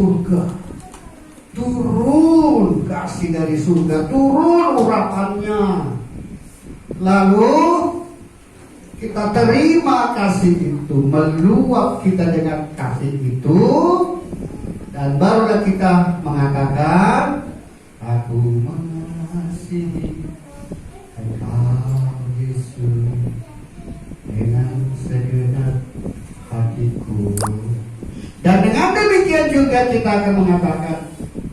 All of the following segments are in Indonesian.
surga, turun kasih dari surga, turun urapannya. Lalu kita terima kasih itu, meluap kita dengan kasih itu, dan barulah kita mengatakan, aku mengasihi Engkau Yesus dengan segenap hatiku. Dan dengan demikian juga kita akan mengatakan,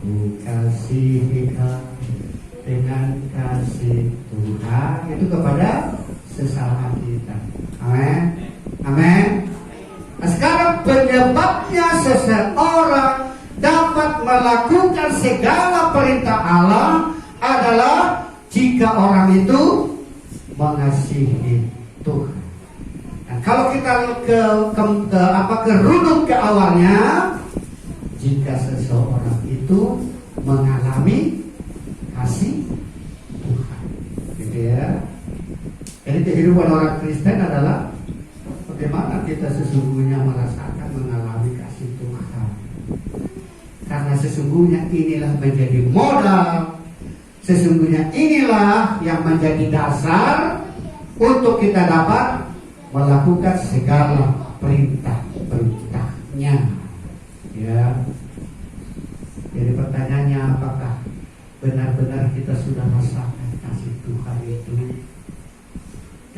ku kasihi Engkau dengan kasih Tuhan itu kepada sesama kita. Amin. Amin. Nah, sekarang penyebabnya seseorang dapat melakukan segala perintah Allah adalah jika orang itu mengasihi Tuhan. Nah, kalau kita runut ke awalnya, jika seseorang itu mengalami kasih Tuhan, gitu ya. Jadi kehidupan orang Kristen adalah bagaimana kita sesungguhnya merasakan mengalami kasih Tuhan. Karena sesungguhnya inilah menjadi modal, sesungguhnya inilah yang menjadi dasar untuk kita dapat melakukan segala perintah-perintahnya. Ya. Jadi pertanyaannya, apakah benar-benar kita sudah merasakan kasih Tuhan itu?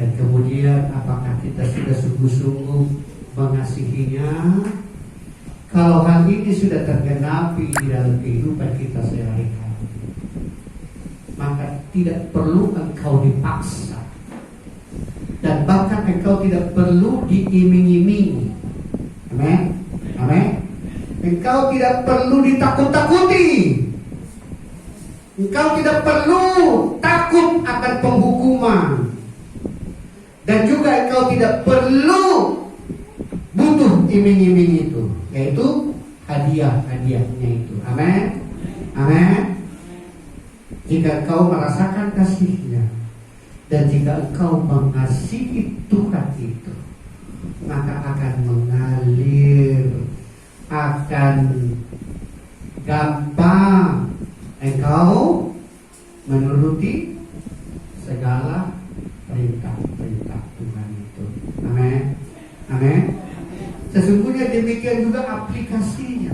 Dan kemudian apakah kita sudah sungguh-sungguh mengasihinya? Kalau hal ini sudah tergenapi di dalam kehidupan kita sehari-hari, maka tidak perlu engkau dipaksa, dan bahkan engkau tidak perlu diiming-imingi. Amin. Amin. Engkau tidak perlu ditakut-takuti. Engkau tidak perlu takut akan penghukuman. Dan juga engkau tidak perlu butuh iming-iming itu, yaitu hadiah-hadiahnya itu. Amin. Amin. Jika engkau merasakan kasihnya, dan jika engkau mengasihi Tuhan itu, maka akan mengalir, akan gampang engkau menuruti segala perintah-perintah Tuhan itu. Amin. Amin. Sesungguhnya demikian juga aplikasinya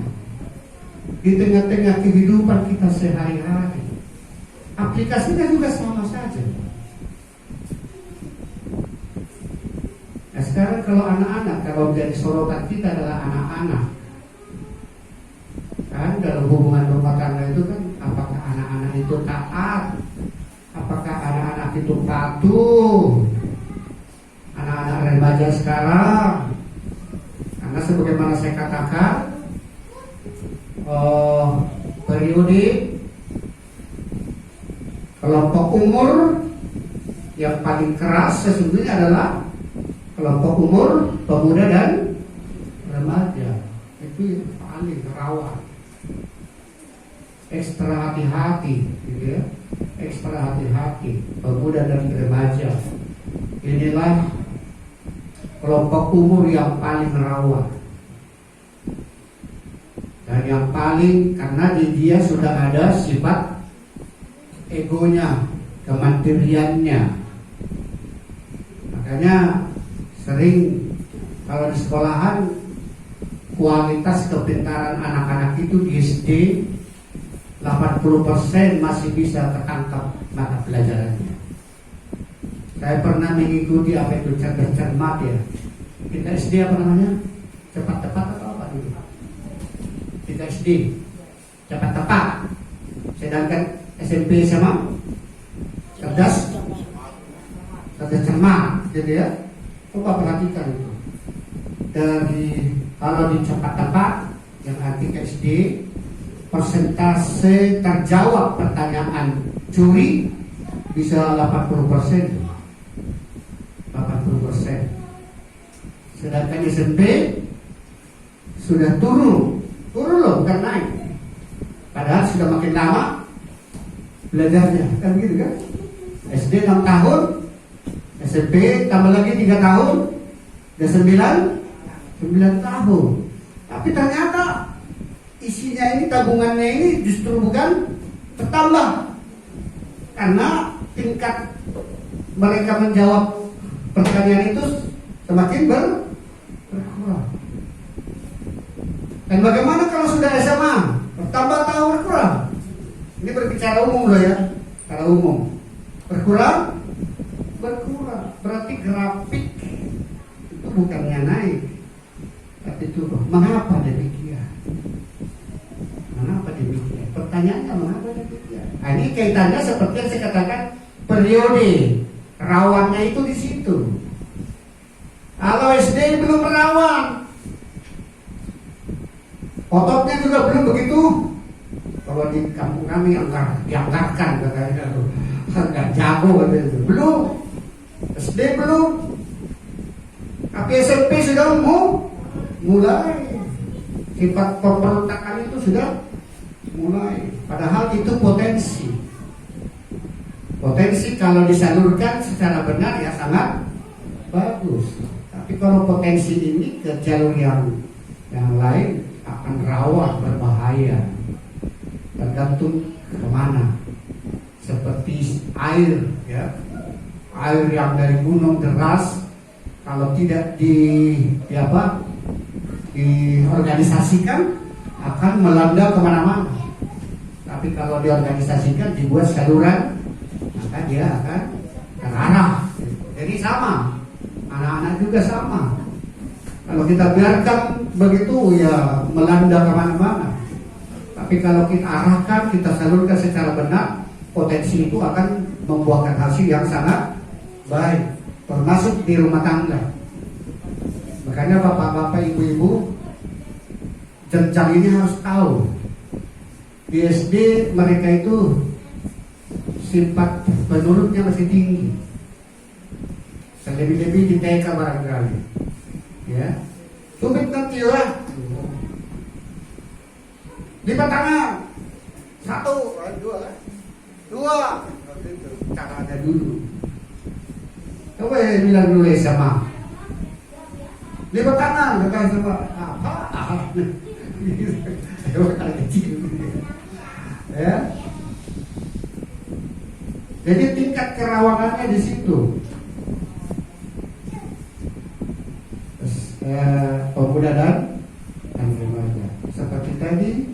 di tengah-tengah kehidupan kita sehari-hari. Aplikasinya juga sama saja. Nah, sekarang kalau anak-anak, kalau jadi sorotan kita adalah anak-anak, kan dalam hubungan rumah tangga itu kan, apakah anak-anak itu taat, apakah anak-anak itu patuh, anak-anak remaja sekarang. Karena sebagaimana saya katakan, periode kelompok umur yang paling keras sesungguhnya adalah kelompok umur pemuda dan remaja. Itu yang paling rawan. Ekstra hati-hati, gitu ya. Ekstra hati-hati pemuda dan remaja. Inilah kelompok umur yang paling rawan. Dan yang paling, karena di dia sudah ada sifat egonya, kemandiriannya. Makanya sering kalau di sekolahan, kualitas kepintaran anak-anak itu di SD 80% masih bisa tertangkap mata pelajarannya. Saya pernah mengikuti apa itu cerdas cermat ya. Kita SD apa namanya? Cepat tepat atau apa dulu? Kita SD cepat tepat. Sedangkan SMP sama cerdas cermat, gitu ya. Coba perhatikan itu. Dari kalau di cepat tepat yang arti ke SD, persentase terjawab pertanyaan curi bisa 80%. 80%. Sedangkan SMP sudah turun loh, bukan naik. Padahal sudah makin lama belajarnya, kan gitu kan? SD 6 tahun, SMP tambah lagi 3 tahun, dan 9 tahun. Tapi ternyata isi gajinya ini, tabungannya ini justru bukan bertambah, karena tingkat mereka menjawab pertanyaan itu semakin berkurang. Dan bagaimana kalau sudah SMA, bertambah atau berkurang? Ini berbicara umum loh ya, secara umum. Berkurang? Berkurang. Berarti grafik itu bukannya naik, tapi turun. Mengapa demikian? Mengapa demikian? Pertanyaannya mengapa demikian? Nah, ini kaitannya seperti yang saya katakan, periode rawannya itu di situ. Kalau SD belum rawan, ototnya juga belum begitu. Kalau di kampung kami dianggarkan katanya, nggak jago katanya. Belum, SD belum, tapi SMP sudah mulai. Sifat pemberontakan itu sudah mulai. Padahal itu potensi. Potensi kalau disalurkan secara benar ya sangat bagus. Tapi kalau potensi ini ke jalur yang lain akan rawan, berbahaya. Tergantung kemana. Seperti air, ya, air yang dari gunung deras, kalau tidak diorganisasikan akan melanda kemana-mana. Tapi kalau diorganisasikan, dibuat saluran, maka dia akan terarah. Jadi sama, anak-anak juga sama. Kalau kita biarkan begitu ya melanda kemana-mana. Tapi kalau kita arahkan, kita salurkan secara benar, potensi itu akan membuahkan hasil yang sangat baik, termasuk di rumah tangga. Makanya bapak-bapak, ibu-ibu, jenjang ini harus tahu. Di SD mereka itu sifat penurutnya masih tinggi, terlebih-lebih di TK barangkali. Ya, tumit nanti lah. Lipat tangan, 1, 2, caranya dulu. Coba bilang dulu sama. Lipat tangan, kata sama apa? Ya. Jadi tingkat kerawanannya di situ. Pemuda dan remaja. Seperti tadi,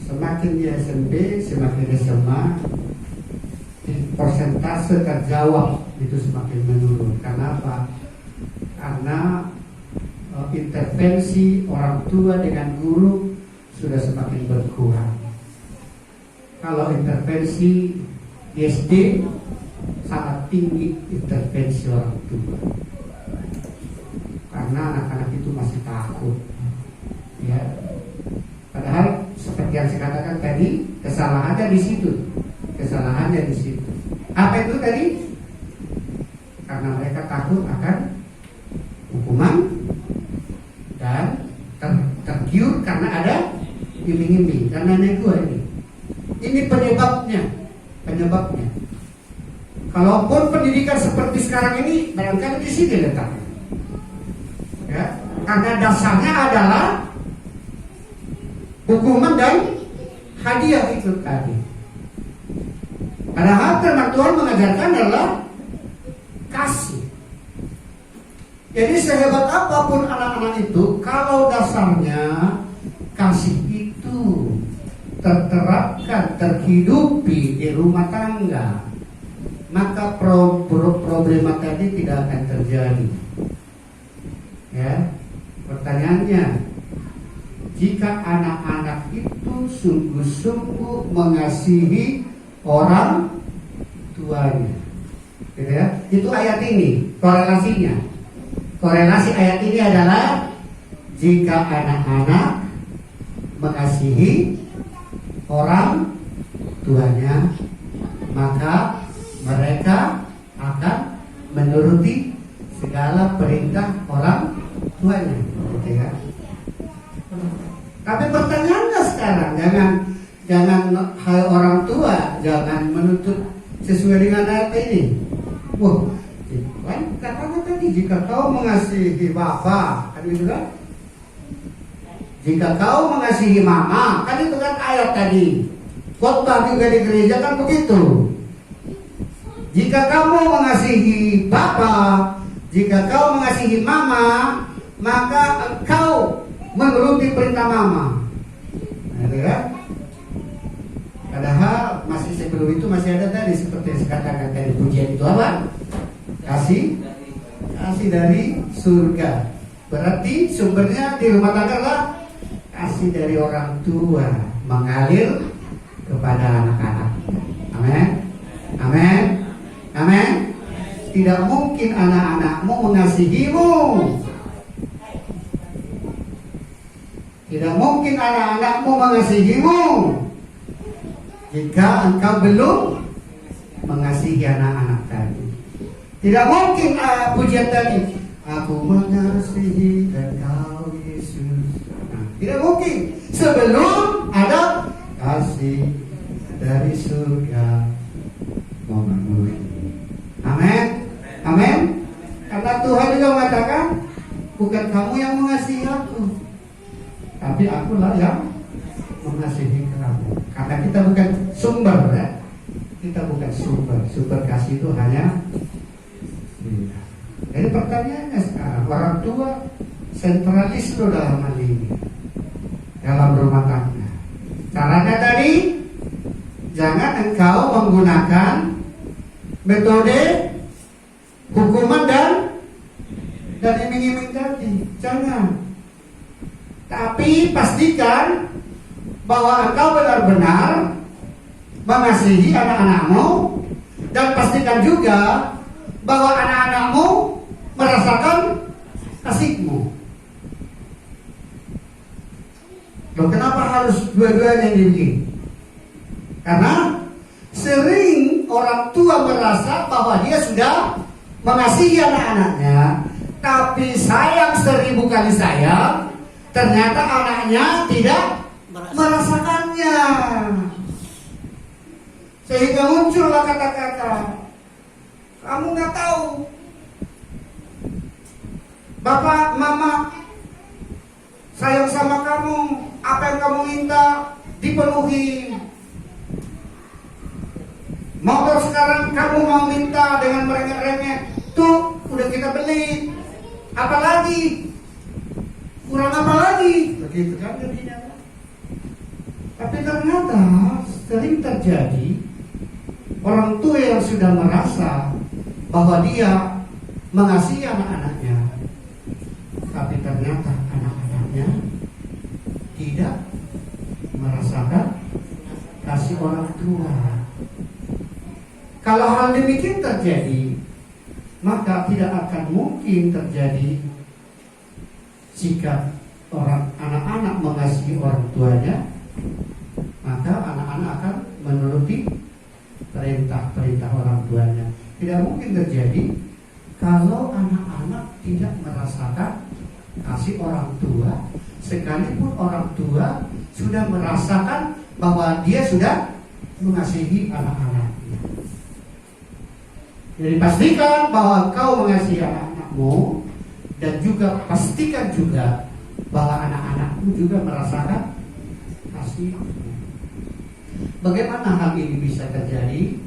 semakin di SMP, semakin SMA, persentase terjawab itu semakin menurun. Karena apa? Karena intervensi orang tua dengan guru sudah semakin berkurang. Kalau intervensi di SD sangat tinggi intervensi orang tua, karena anak-anak itu masih takut. Ya, padahal seperti yang saya katakan tadi, kesalahannya di situ. Kesalahannya di situ. Apa itu tadi? Karena mereka takut akan hukuman dan tergiur karena ada iming-iming, karena nego ini. Ini penyebabnya. Kalaupun pendidikan seperti sekarang ini, barangkali di sini letaknya. Ya, karena dasarnya adalah hukuman dan hadiah itu tadi. Padahal firman Tuhan mengajarkan adalah kasih. Jadi sehebat apapun anak-anak itu, kalau dasarnya kasih itu terterapkan, terhidupi di rumah tangga, maka problema tadi tidak akan terjadi. Ya, pertanyaannya, jika anak-anak itu sungguh-sungguh mengasihi orang tuanya, gitu ya? Itu ayat ini korelasinya. Korelasi ayat ini adalah jika anak-anak mengasihi orang tuanya, maka mereka akan menuruti segala perintah orang tuanya, gitu ya. Tapi pertanyaannya sekarang, jangan hai orang tua, jangan menuntut sesuai dengan ayat ini. Wah, kan katanya tadi jika kau mengasihi Bapa, kan gitu kan? Jika kau mengasihi mama, kan itu kan ayat tadi. Khotbah juga di gereja kan begitu. Jika kamu mengasihi papa, jika kau mengasihi mama, maka engkau menuruti perintah mama. Nah, itu kan? Padahal masih sebelum itu masih ada tadi seperti yang saya katakan tadi, pujian itu apa? Kasih dari surga. Berarti sumbernya di rumah tangga lah kasih dari orang tua mengalir kepada anak-anak. Amin. Amin. Amin. Tidak mungkin anak-anakmu mengasihimu. Tidak mungkin anak-anakmu mengasihimu jika engkau belum mengasihi anak-anak tadi. Tidak mungkin pujian tadi, aku mengasihi engkau Yesus. Nah, tidak mungkin sebelum ada kasih dari surga memenuhi. Amin. Amin. Karena Tuhan juga mengatakan, bukan kamu yang mengasihi aku, tapi akulah yang mengasihi kamu. Karena kita bukan sumber, ya. Kita bukan sumber. Sumber kasih itu hanya dia. Jadi pertanyaannya sekarang, orang tua sentralis lo dalam hal ini, dalam rumah tangga. Caranya tadi, jangan engkau menggunakan metode hukuman dan iming-iming tadi. Jangan. Tapi pastikan bahwa engkau benar-benar mengasihi anak-anakmu, dan pastikan juga bahwa anak-anakmu merasakan kasihmu. Loh, kenapa harus dua-duanya dibikin? Karena sering orang tua merasa bahwa dia sudah mengasihi anak-anaknya, tapi sayang 1000 kali sayang, ternyata anaknya tidak merasakannya. Sehingga muncullah kata-kata, kamu nggak tahu, Bapak, Mama sayang sama kamu, apa yang kamu minta dipenuhi. Motor sekarang kamu mau minta dengan merengek-rengek, tuh udah kita beli, apalagi, kurang apa lagi, begitu kan jadinya. Tapi ternyata sering terjadi orang tua yang sudah merasa bahwa dia mengasihi anak-anaknya, tapi ternyata anak-anaknya tidak merasakan kasih orang tua. Kalau hal demikian terjadi, maka tidak akan mungkin terjadi jika anak-anak mengasihi orang tuanya, maka anak-anak akan menuruti perintah-perintah orang tuanya. Tidak mungkin terjadi kalau anak-anak tidak merasakan kasih orang tua, sekalipun orang tua sudah merasakan bahwa dia sudah mengasihi anak-anaknya. Jadi pastikan bahwa kau mengasihi anak-anakmu, dan juga pastikan juga bahwa anak-anakmu juga merasakan kasih. Bagaimana hal ini bisa terjadi?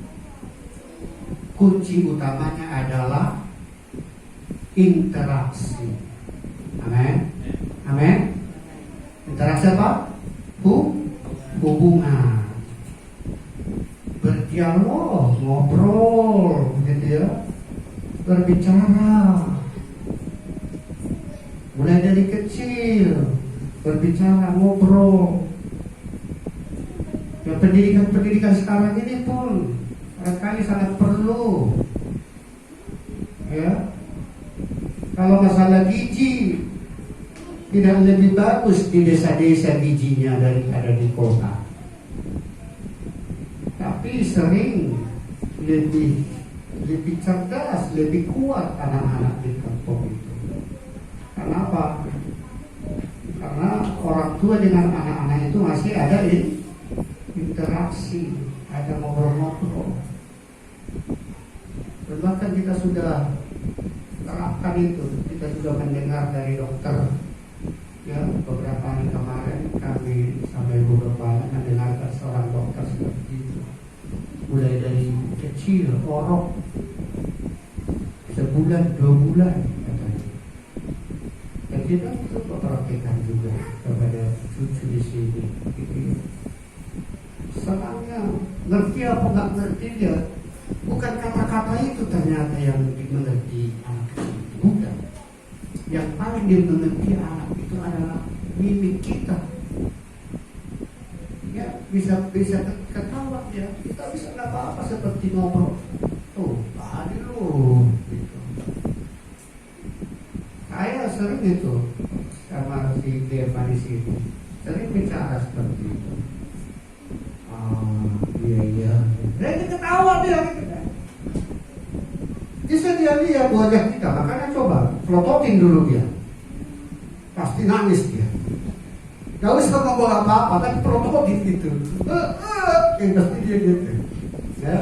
Kunci utamanya adalah interaksi. Amin. Amin. Interaksi apa? Hubungan. Berdialog, ngobrol, gitu ya. Berbicara. Mulai dari kecil, berbicara, ngobrol. Ya, pendidikan sekarang ini pun barangkali sangat perlu. Ya. Kalau masalah gizi, tidak lebih bagus di desa-desa gizinya daripada di kota. Tapi sering lebih cerdas, lebih kuat anak-anak di kampung itu. Kenapa? Karena orang tua dengan anak-anak itu masih ada interaksi, ada ngobrol-ngobrol. Dan bahkan kita sudah terapkan itu. Kita juga mendengar dari dokter, ya, beberapa hari kemarin sampai beberapa mendengarkan seorang dokter seperti itu. Mulai dari kecil, orok, sebulan, 2 bulan katanya. Dan kita itu perhatikan juga kepada cucu di sini. Gitu. Senangnya, ngerti apa nggak ngerti dia. Bukan kata-kata itu ternyata yang dimengerti anak kecil. Bukan. Yang paling dimengerti anak itu adalah mimik kita. Ya, bisa ketawa dia. Kita bisa nggak apa-apa seperti ngobrol. Tuh, tadi lu. Gitu. Saya sering itu sama si Deva di sini. Sering bicara seperti itu. Iya. Dia ketawa dia. Bisa dia lihat wajah kita, makanya coba pelototin dulu dia. Pasti nangis dia. Gak usah ngomong apa-apa, tapi pelototin gitu. Pasti dia gitu. Ya.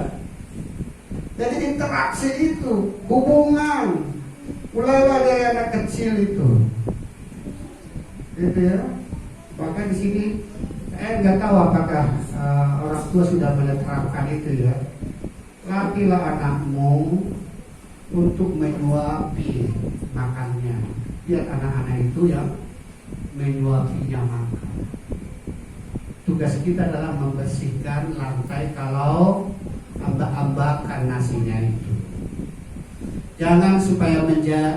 Jadi interaksi itu, hubungan, mulailah dari anak kecil itu. Gitu ya. Bahkan di sini saya nggak tahu apakah orang tua sudah menerapkan itu ya. Latihlah anakmu untuk menyuapi makannya. Biar anak-anak itu yang menyuapinya makan. Tugas kita adalah membersihkan lantai kalau ambak-ambakan nasinya itu. Jangan supaya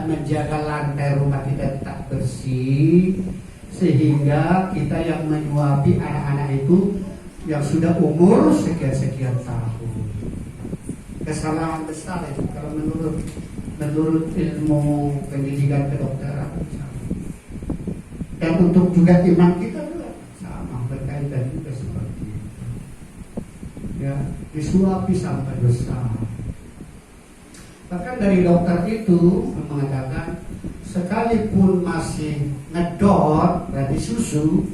menjaga lantai rumah kita tetap bersih, sehingga kita yang menyuapi anak-anak itu yang sudah umur sekian-sekian tahun. Kesalahan besar itu kalau menurut ilmu pendidikan kedokteran. Dan untuk juga iman kita juga sama, berkaitan juga seperti itu. Ya, disuapi sampai besar. Bahkan dari dokter itu mengatakan sekalipun masih ngedot, berarti susu,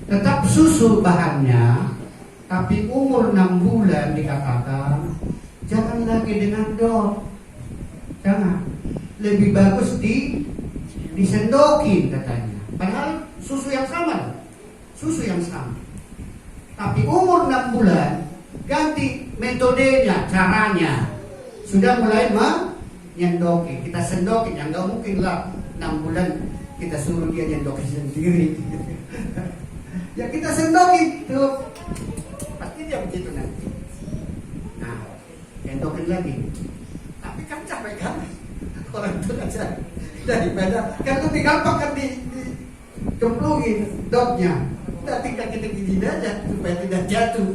tetap susu bahannya, tapi umur 6 bulan dikatakan jangan lagi dengan dot, jangan, lebih bagus disendokin katanya. Padahal susu yang sama, tapi umur 6 bulan ganti metodenya, caranya, sudah mulai nyendokin, kita sendokin, yang nggak mungkin lah 6 bulan kita suruh dia nyendokin sendiri. Ya kita sendokin tuh, pasti dia begitu nanti. Nah, nyendokin lagi, tapi kan capek kan orang itu aja, daripada kan lebih gampang kan dicemplungin dotnya, udah tinggal kita gini aja supaya tidak jatuh,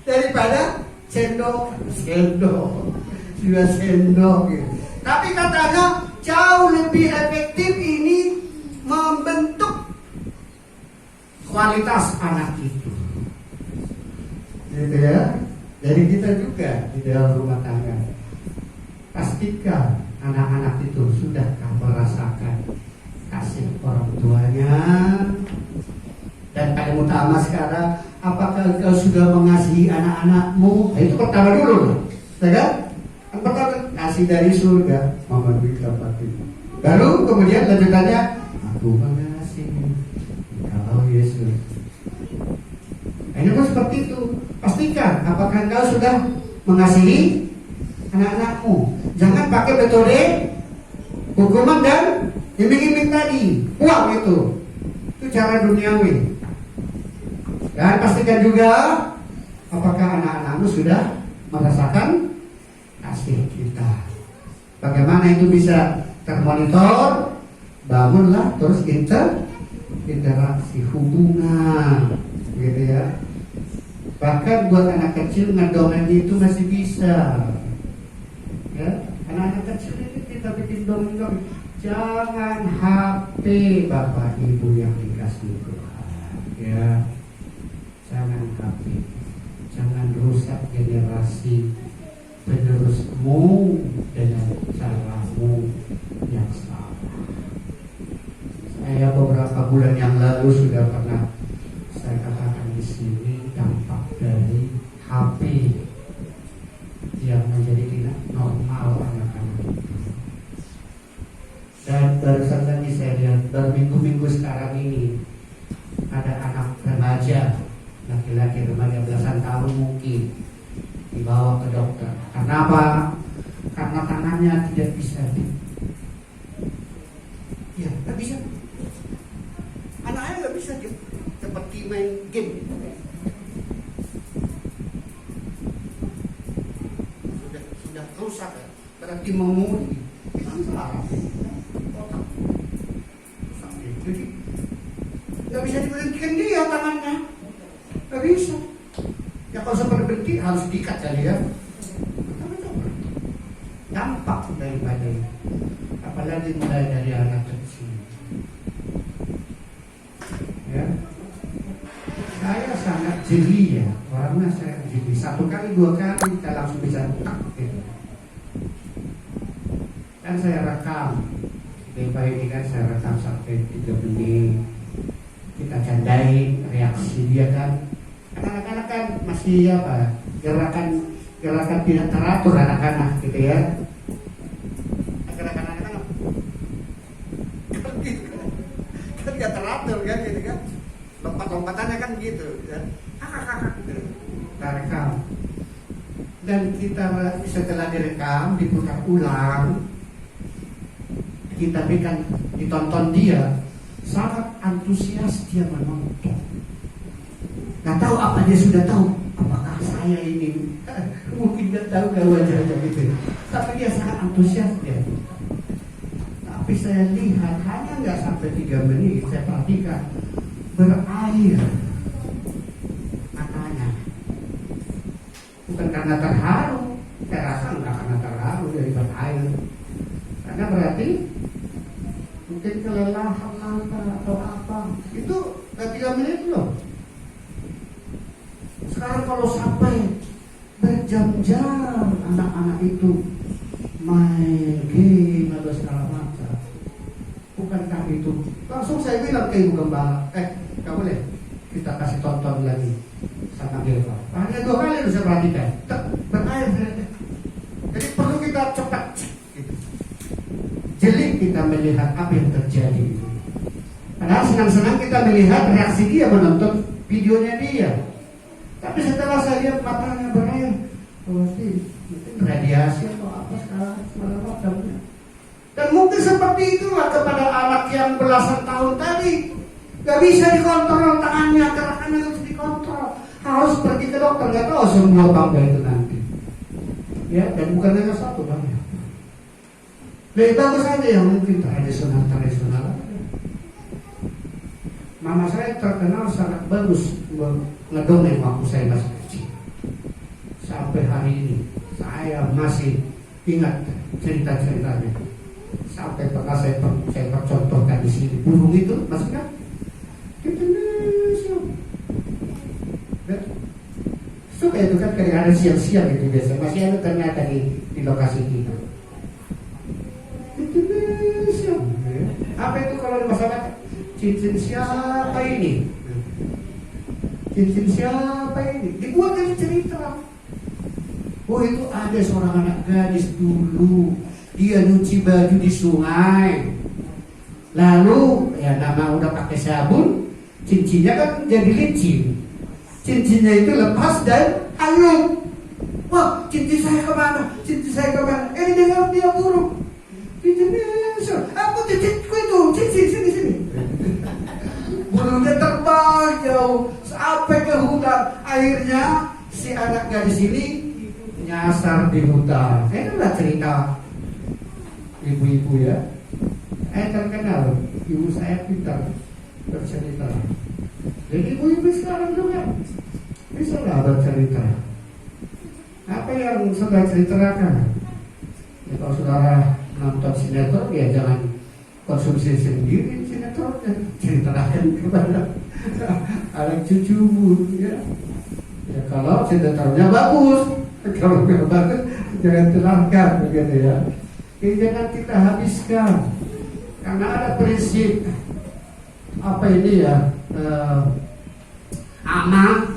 daripada sendok gitu. Tapi katanya jauh lebih efektif ini membentuk kualitas anak itu. Gitu ya. Jadi kita juga di dalam rumah tangga pastikan anak-anak itu sudah merasakan kasih orang tuanya. Dan paling utama sekarang, apakah kau sudah mengasihi anak-anakmu? Nah, itu pertama dulu, ya kan? Yang pertama kasih dari surga, Mama Dwi dapatin. Baru kemudian lanjutannya, aku mengasihi kalau Yesus. Nah, ini pun seperti itu. Pastikan apakah kau sudah mengasihi anak-anakmu. Jangan pakai metode hukuman dan iming-iming tadi, uang itu cara duniawi. Dan pastikan juga apakah anak-anakmu sudah merasakan kasih kita. Bagaimana itu bisa termonitor? Bangunlah terus interaksi hubungan, gitu ya. Bahkan buat anak kecil ngedongeng itu masih bisa. Ya, anak-anak kecil ini kita bikin dongeng. Jangan HP Bapak Ibu yang dikasih Tuhan. Ya. Jangan HP, jangan rusak generasi penerusmu dengan caramu yang salah. Saya beberapa bulan yang lalu sudah pernah saya katakan di sini dampak dari HP yang menjadi tidak normal anak-anak itu. Dan barusan tadi saya lihat, baru minggu-minggu sekarang ini ada anak remaja, laki-laki remaja belasan tahun mungkin, dibawa ke dokter. Karena apa? Karena tangannya tidak bisa. Ya, nggak bisa. Anaknya nggak bisa dia seperti main game. Sudah rusak ya. Berarti mengemudi. Itu salah. Jadi nggak bisa diberhentikan dia tangannya. Nggak bisa. Ya kalau seperti berhenti harus diikat kali ya. Dampak daripada itu. Apalagi mulai dari anak kecil. Ya. Saya sangat jeli ya. Orangnya saya jeli. 1 kali 2 kali kita langsung bisa tak gitu. Kan saya rekam. Baik ini kan saya rekam sampai 3 menit. Kita candai reaksi dia kan. Anak-anak kan masih apa? Gerakan tidak teratur anak-anak gitu ya. Gerakan anak-anak kan tidak teratur kan gitu kan. Lompat-lompatannya kan gitu ya. Gitu. Kita rekam. Dan kita setelah direkam diputar ulang. Kita berikan ditonton dia, sangat antusias dia menonton. Nggak tahu apa dia sudah tahu. Apakah saya ini mungkin nggak tahu gak wajahnya gitu. Tapi dia sangat antusias dia. Tapi saya lihat hanya nggak sampai 3 menit saya perhatikan berair matanya. Bukan karena terharu, saya rasa nggak karena terharu dari berair. Karena berarti mungkin kelelahan mata atau apa. Itu 3 menit loh. Sekarang kalau sampai berjam-jam anak-anak itu main game atau segala macam, bukankah itu langsung saya bilang ke ibu gembala, gak boleh kita kasih tonton lagi sama Gilva. Hanya 2 kali harus saya perhatikan berair. Jadi perlu kita cepat jeli kita melihat apa yang terjadi. Padahal senang-senang kita melihat reaksi dia menonton videonya dia. Tapi setelah saya lihat matanya berair, mungkin radiasi atau apa sekarang macamnya. Dan mungkin seperti itulah kepada anak yang belasan tahun tadi. Gak bisa dikontrol tangannya, gerakannya harus dikontrol. Harus pergi ke dokter, gak tahu semua bangga itu nanti. Ya, dan bukan hanya satu banyak. Lebih bagus aja yang mungkin tradisional. Mama saya terkenal sangat bagus ngedongeng waktu saya masih kecil. Sampai hari ini saya masih ingat cerita-ceritanya. Sampai pernah saya percontohkan di sini. Burung itu masih kan? Suka itu kan kadang-kadang siang-siang itu biasa. Masih ada ternyata di lokasi kita. Apa itu kalau di masyarakat? Cincin siapa ini? Cincin siapa ini? Dibuat dari cerita. Oh itu ada seorang anak gadis dulu. Dia nyuci baju di sungai. Lalu ya nama udah pakai sabun, cincinnya kan jadi licin. Cincinnya itu lepas dan hanyut. Wah, cincin saya kemana? Cincin saya kemana? Ini dengar dia burung. Aku cincinku itu, cincin sini. Burungnya terbang jauh sampai ke hutan. Akhirnya si anak gadis ini nyasar di hutan. Itulah cerita ibu-ibu ya. Terkenal, ibu saya pintar bercerita. Jadi ibu-ibu sekarang juga bisa lah bercerita. Apa yang saudara ceritakan? Ya, kalau saudara nonton sinetron ya jangan konsumsi sendiri sinetron, ceritakan kepada anak cucumu ya. Ya kalau sinetronnya bagus, kalau nggak bagus jangan terangkan begitu ya. Jadi jangan kita habiskan karena ada prinsip apa ini ya, aman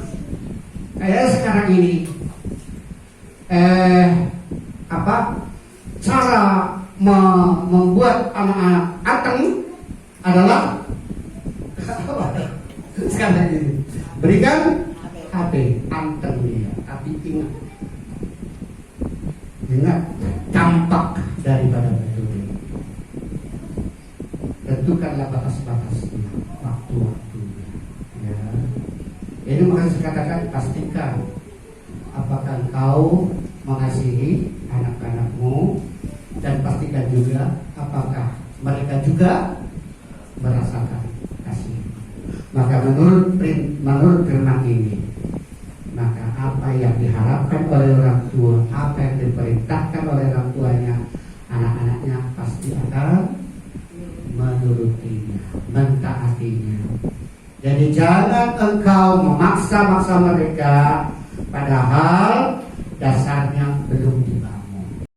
kayak sekarang ini cara membuat anak-anak anteng adalah ini. Berikan HP, antar dia. Tapi ingat dampak daripada metode. Tentukanlah batas-batasnya, waktu-waktunya. Ya. Ini makanya saya katakan, pastikan apakah engkau mengasihi anak-anakmu, dan pastikan juga apakah mereka juga merasakan kasih. Maka menurut firman ini, maka apa yang diharapkan oleh orang tua, apa yang diperintahkan oleh orang tuanya, anak-anaknya pasti akan menurutinya, mentaatinya. Jadi jangan engkau memaksa-maksa mereka, padahal